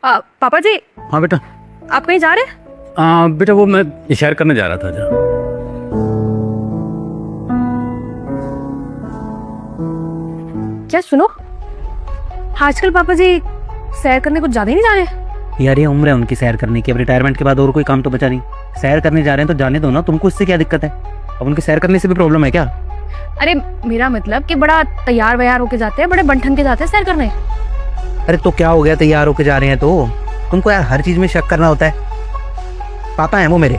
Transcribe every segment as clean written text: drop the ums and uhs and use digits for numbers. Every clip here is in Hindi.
पापा जी, हाँ बेटा। आप कहीं जा रहे हैं? बेटा वो मैं सैर करने जा रहा था जरा। क्या सुनो, आजकल पापा जी सैर करने कुछ ज्यादा ही नहीं जा रहे? यार ये उम्र है उनकी सैर करने की, अब रिटायरमेंट के बाद और कोई काम तो बचा नहीं। सैर करने जा रहे हैं तो जाने दो ना, तुमको इससे क्या दिक्कत है? अब उनके सैर करने से भी प्रॉब्लम है क्या? अरे मेरा मतलब कि बड़ा तैयार वैयार होके जाते हैं, बड़े बनठन के जाते हैं सैर करने। अरे तो क्या हो गया, तैयार होके जा रहे हैं तो? तुमको यार हर चीज में शक करना होता है। पापा है वो मेरे।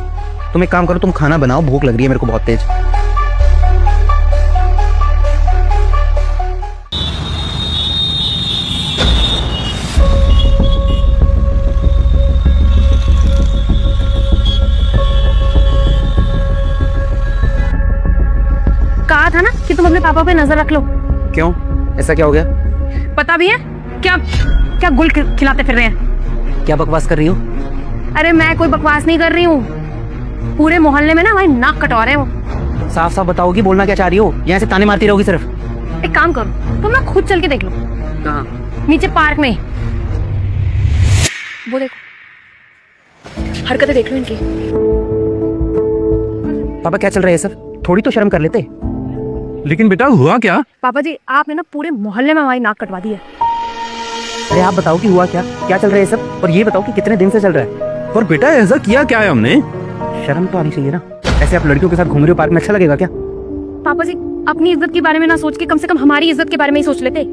तुम एक काम करो, तुम खाना बनाओ, भूख लग रही है मेरे को बहुत तेज। कहा था ना कि तुम अपने पापा पे नजर रख लो। क्यों, ऐसा क्या हो गया? पता भी है क्या क्या गुल खिलाते फिर रहे हैं? क्या बकवास कर रही हो? अरे मैं कोई बकवास नहीं कर रही हूँ, पूरे मोहल्ले में ना हमारी नाक कटवा रहे हो। साफ साफ बताओगी, बोलना क्या चाह रही हो? यहाँ से ताने मारती रहोगी सिर्फ? एक काम करो, तुम ना खुद चल के देख लो। कहाँ? नीचे पार्क में। वो देखो, हरकतें देख लो इनकी। पापा क्या चल रहा है सब? थोड़ी तो शर्म कर लेते। लेकिन बेटा हुआ क्या? पापा जी आपने ना पूरे मोहल्ले में हमारी नाक कटवा दी है। अरे आप बताओ कि हुआ क्या, क्या चल रहा है सब? और ये बताओ कि कितने दिन से चल रहा है? और बेटा ऐसा किया क्या है हमने? शर्म तो आनी चाहिए ना। ऐसे आप लड़कियों के साथ घूम रहे हो पार्क में, अच्छा लगेगा क्या? पापा जी अपनी इज्जत के बारे में ना सोच के कम से कम हमारी इज्जत के बारे में ही सोच लेते।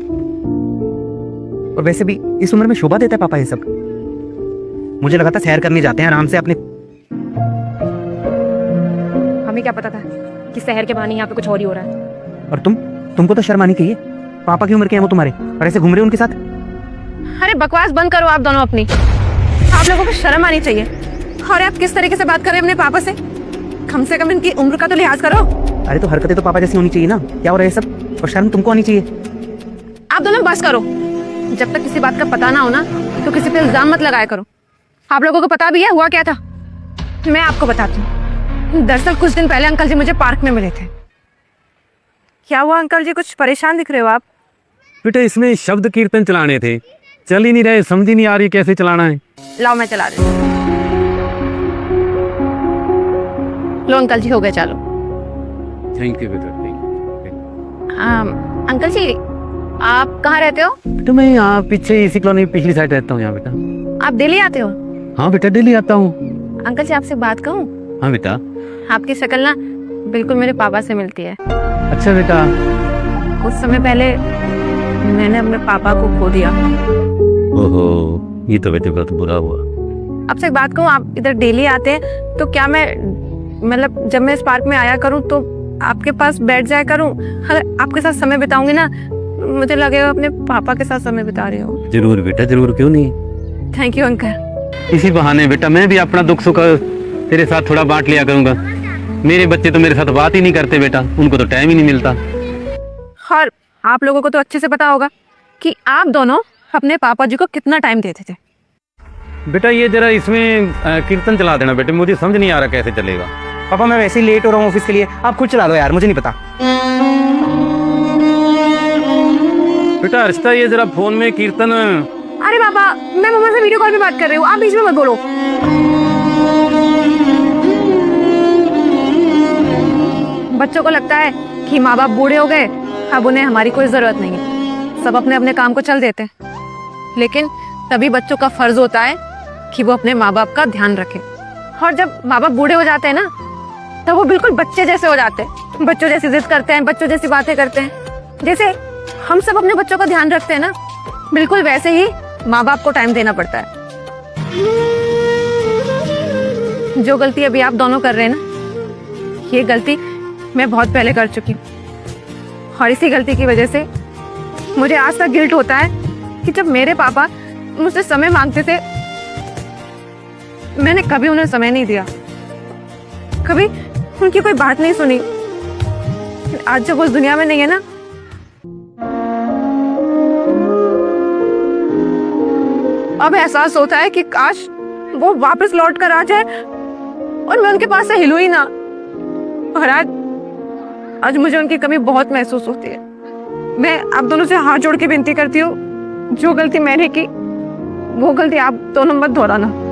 और वैसे भी इस उम्र में शोभा देता है पापा ये सब? मुझे लगा था सैर करने जाते हैं आराम से अपने। हमें क्या पता था कि शहर के बहाने यहाँ पे कुछ और ही हो रहा है। और तुमको तो शर्म आनी चाहिए। पापा की उम्र के हैं वो तुम्हारे, और ऐसे घूम रहे हो उनके साथ? अरे बकवास बंद करो आप दोनों अपनी। आप लोगों को शर्म आनी चाहिए। और आप किस तरीके से बात कर रहे हैं अपने पापा से? कम से कम इनकी उम्र का तो लिहाज करो। अरे तो हरकतें तो पापा जैसी होनी चाहिए ना। क्या हो रहा है सब? और शर्म तुमको आनी चाहिए। आप दोनों बस करो। जब तक किसी बात का पता ना हो ना, तो किसी पे इल्जाम मत लगाया करो। आप लोगों को पता भी है हुआ क्या था? मैं आपको बताती हूँ। दरअसल कुछ दिन पहले अंकल जी मुझे पार्क में मिले थे। क्या हुआ अंकल जी, कुछ परेशान दिख रहे हो आप? बेटा इसमें शब्द कीर्तन चलाने थे, चल ही नहीं रहे, समझ ही नहीं आ रही कैसे चलाना है। लाओ मैं चला रही हूँ। लो अंकल जी, हो गए, चलो। थैंक यू बेटा। अंकल जी आप कहाँ रहते हो? बेटा मैं यहाँ पीछे इसी कॉलोनी पिछली साइड रहता हूँ यहाँ बेटा। आप दिल्ली आते हो? हाँ बेटा डेली आता हूँ। अंकल जी आपसे बात कहूँ? हाँ बेटा। आपकी शक्ल ना बिल्कुल मेरे पापा से मिलती है। अच्छा बेटा। कुछ समय पहले मैंने अपने पापा को खो दिया। ओहो, ये तो बेटे बहुत बुरा हुआ। आपसे एक बात कहूँ, आप इधर डेली आते हैं तो क्या मैं मतलब जब मैं इस पार्क में आया करूँ तो आपके पास बैठ जाया करूँ? अगर आपके साथ समय बिताऊंगी ना, मुझे लगेगा अपने पापा के साथ समय बिता रही हूँ। जरूर बेटा जरूर, क्यों नहीं। Thank you uncle. इसी बहाने बेटा मैं भी अपना दुख सुख तेरे साथ थोड़ा बांट लिया करूंगा। मेरे बच्चे तो मेरे साथ बात ही नहीं करते बेटा, उनको तो टाइम ही नहीं मिलता। और आप लोगों को तो अच्छे से पता होगा कि आप दोनों अपने पापा जी को कितना टाइम देते थे। बेटा ये जरा इसमें कीर्तन चला देना बेटे, मुझे समझ नहीं आ रहा कैसे चलेगा। पापा मैं वैसे ही लेट हो रहा हूँ ऑफिस के लिए, आप खुद चला लो यार, मुझे नहीं पता। बेटा अर्षिता ये जरा फोन में कीर्तन। अरे पापा मैं मम्मा से वीडियो कॉल में बात कर रही हूँ, आप बीच में मत बोलो। बच्चों को लगता है कि माँ बाप बूढ़े हो गए, अब उन्हें हमारी कोई जरूरत नहीं है, सब अपने अपने काम को चल देते हैं। लेकिन तभी बच्चों का फर्ज होता है कि वो अपने माँ बाप का ध्यान रखें। और जब माँ बाप बूढ़े हो जाते हैं ना, तब वो बिल्कुल बच्चे जैसे हो जाते हैं, बच्चों जैसी जिद करते हैं, बच्चों जैसी बातें करते हैं। जैसे हम सब अपने बच्चों का ध्यान रखते हैं ना, बिल्कुल वैसे ही माँ बाप को टाइम देना पड़ता है। जो गलती अभी आप दोनों कर रहे हैं ना, ये गलती मैं बहुत पहले कर चुकी हूँ। और इसी गलती की वजह से मुझे आज तक गिल्ट होता है कि जब मेरे पापा मुझसे समय मांगते थे, मैंने कभी उन्हें समय नहीं दिया, कभी उनकी कोई बात नहीं सुनी। आज जब उस दुनिया में नहीं है ना, अब एहसास होता है कि काश वो वापस लौट कर आ जाए और मैं उनके पास से हिलूं ही ना। और आज मुझे उनकी कमी बहुत महसूस होती है। मैं आप दोनों से हाथ जोड़ के विनती करती हूँ, जो गलती मैंने की वो गलती आप दोनों मत दोहराना।